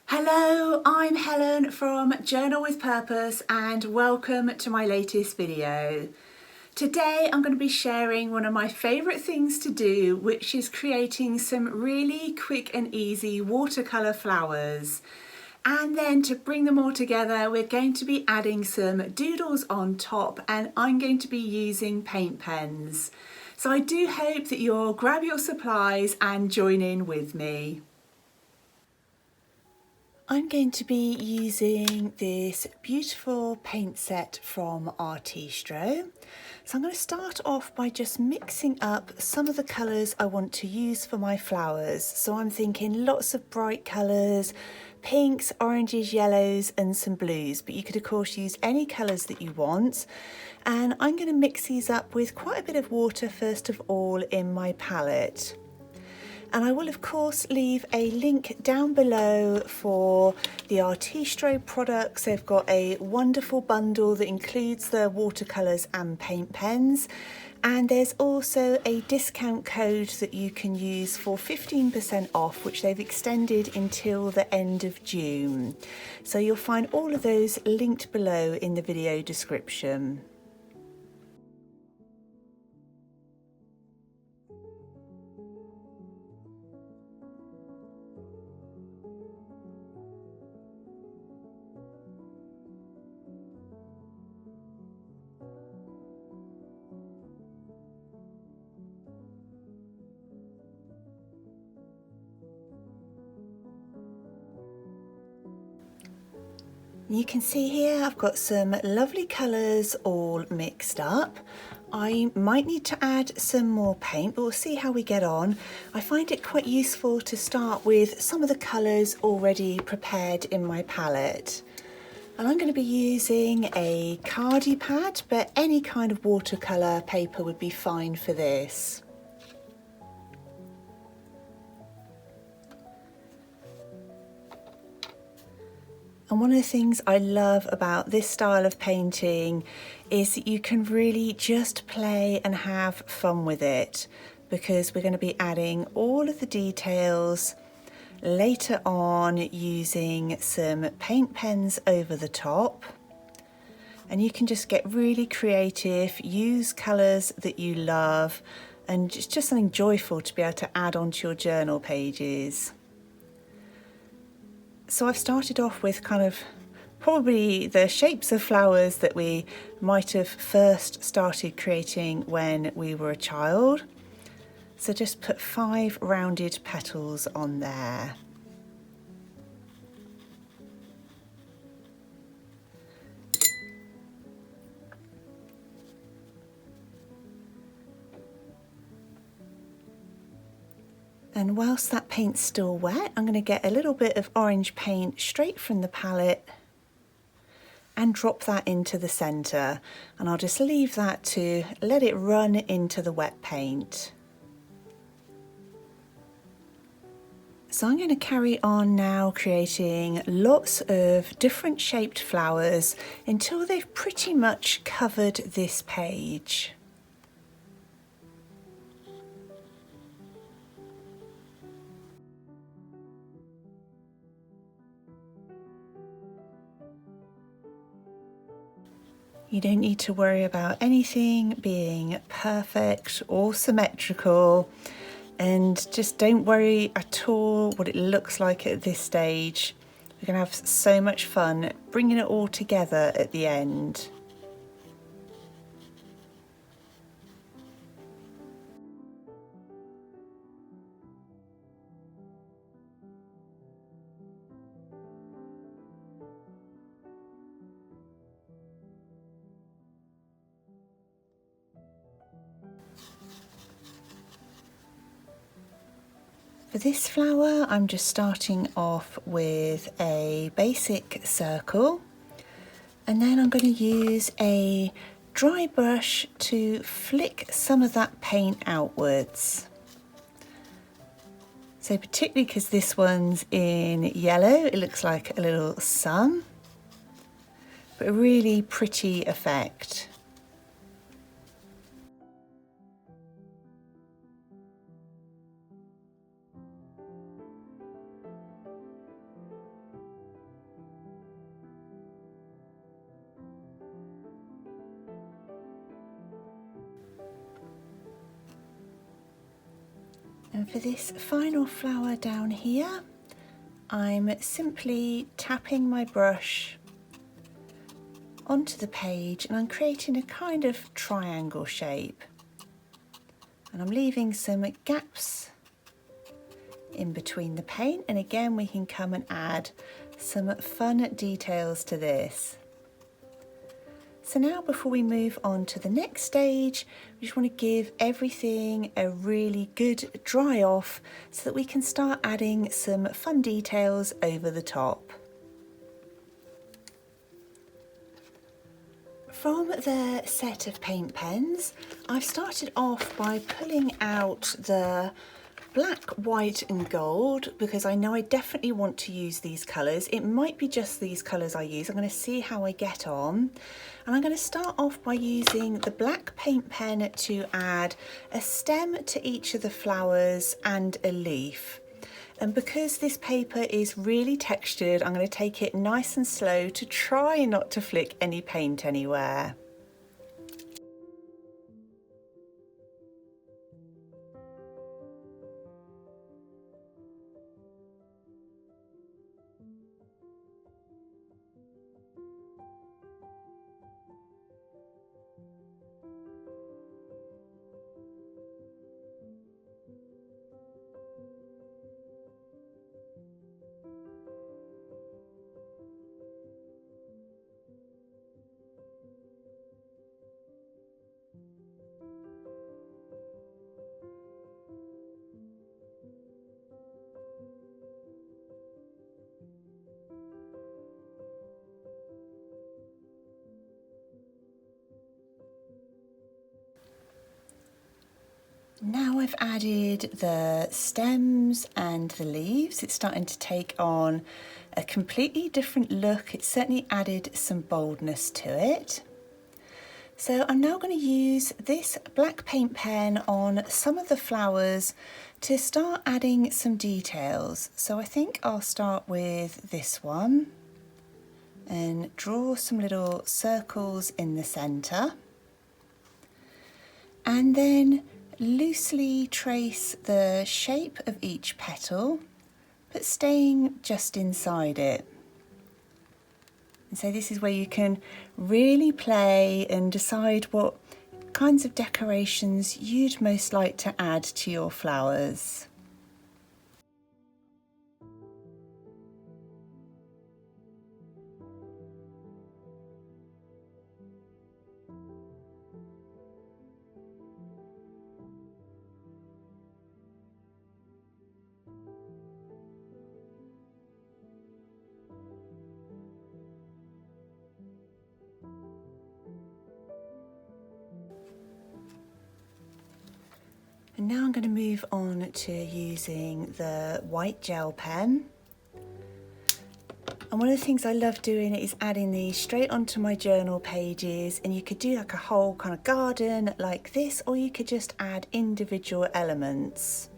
Hello, I'm Helen from Journal with Purpose and welcome to my latest video. Today I'm going to be sharing one of my favourite things to do, which is creating some really quick and easy watercolour flowers. And then to bring them all together, we're going to be adding some doodles on top, and I'm going to be using paint pens. So I do hope that you'll grab your supplies and join in with me. I'm going to be using this beautiful paint set from Artistro. So I'm going to start off by just mixing up some of the colours I want to use for my flowers. So I'm thinking lots of bright colours, pinks, oranges, yellows and some blues, but you could of course use any colours that you want. And I'm going to mix these up with quite a bit of water first of all in my palette. And I will of course leave a link down below for the Artistro products. They've got a wonderful bundle that includes the watercolours and paint pens. And there's also a discount code that you can use for 15% off, which they've extended until the end of June. So you'll find all of those linked below in the video description. You can see here I've got some lovely colours all mixed up. I might need to add some more paint, but we'll see how we get on. I find it quite useful to start with some of the colours already prepared in my palette. And I'm going to be using a cardie pad, but any kind of watercolour paper would be fine for this. And one of the things I love about this style of painting is that you can really just play and have fun with it, because we're going to be adding all of the details later on using some paint pens over the top. And you can just get really creative, use colours that you love, and it's just something joyful to be able to add onto your journal pages. So I've started off with kind of probably the shapes of flowers that we might have first started creating when we were a child. So just put 5 rounded petals on there. And whilst that paint's still wet, I'm going to get a little bit of orange paint straight from the palette and drop that into the centre. And I'll just leave that to let it run into the wet paint. So I'm going to carry on now creating lots of different shaped flowers until they've pretty much covered this page. You don't need to worry about anything being perfect or symmetrical, and just don't worry at all what it looks like at this stage. We're going to have so much fun bringing it all together at the end. For this flower, I'm just starting off with a basic circle, and then I'm going to use a dry brush to flick some of that paint outwards. So particularly because this one's in yellow, it looks like a little sun, but a really pretty effect. And for this final flower down here, I'm simply tapping my brush onto the page and I'm creating a kind of triangle shape. And I'm leaving some gaps in between the paint, and again we can come and add some fun details to this. So now before we move on to the next stage, we just want to give everything a really good dry off so that we can start adding some fun details over the top. From the set of paint pens, I've started off by pulling out the black, white and gold because I know I definitely want to use these colours. It might be just these colours I use. I'm going to see how I get on. And I'm going to start off by using the black paint pen to add a stem to each of the flowers and a leaf. And because this paper is really textured, I'm going to take it nice and slow to try not to flick any paint anywhere. Now I've added the stems and the leaves, it's starting to take on a completely different look. It's certainly added some boldness to it. So I'm now going to use this black paint pen on some of the flowers to start adding some details. So I think I'll start with this one and draw some little circles in the centre. And then loosely trace the shape of each petal, but staying just inside it. And so this is where you can really play and decide what kinds of decorations you'd most like to add to your flowers. And now I'm going to move on to using the white gel pen. And one of the things I love doing is adding these straight onto my journal pages, and you could do like a whole kind of garden like this, or you could just add individual elements.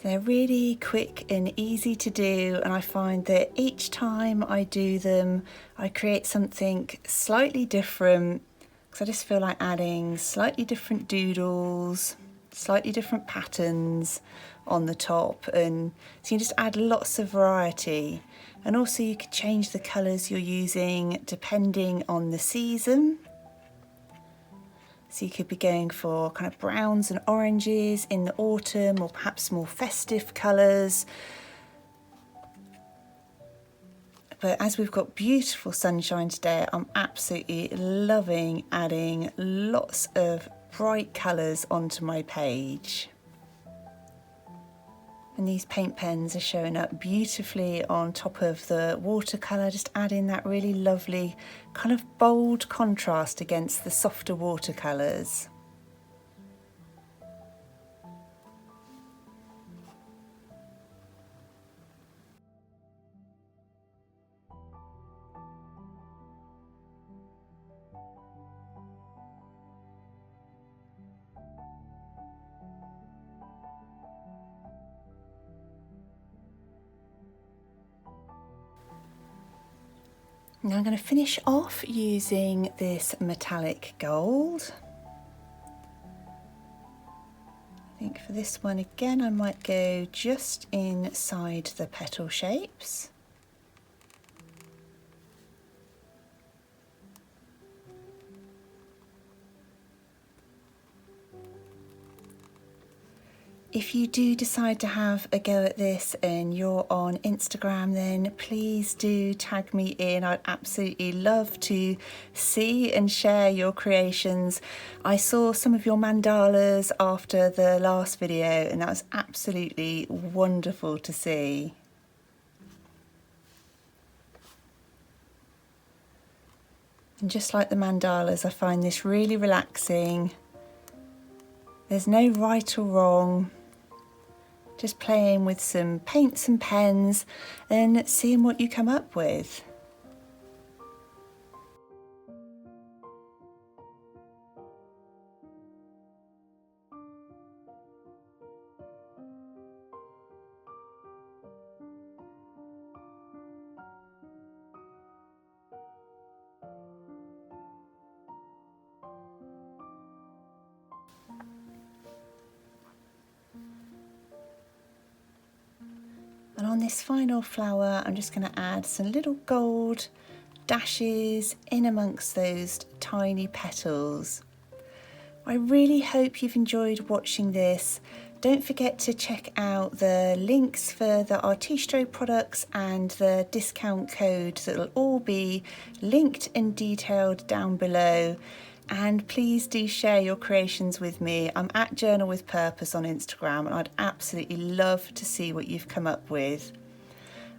They're really quick and easy to do, and I find that each time I do them I create something slightly different. I just feel like adding slightly different doodles, slightly different patterns on the top, and so you just add lots of variety. And also you could change the colours you're using depending on the season. So you could be going for kind of browns and oranges in the autumn, or perhaps more festive colours. But as we've got beautiful sunshine today, I'm absolutely loving adding lots of bright colours onto my page. And these paint pens are showing up beautifully on top of the watercolour, just adding that really lovely kind of bold contrast against the softer watercolours. Now I'm going to finish off using this metallic gold. think for this one again I might go just inside the petal shapes. If you do decide to have a go at this and you're on Instagram, then please do tag me in. I'd absolutely love to see and share your creations. I saw some of your mandalas after the last video and that was absolutely wonderful to see. And just like the mandalas, I find this really relaxing. There's no right or wrong. Just playing with some paints and pens and seeing what you come up with. And on this final flower, I'm just going to add some little gold dashes in amongst those tiny petals. I really hope you've enjoyed watching this. Don't forget to check out the links for the Artistro products and the discount code that will all be linked and detailed down below. And please do share your creations with me. I'm at Journal with Purpose on Instagram and I'd absolutely love to see what you've come up with.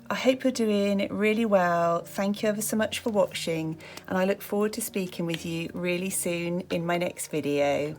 I hope you're doing really well. Thank you ever so much for watching and I look forward to speaking with you really soon in my next video.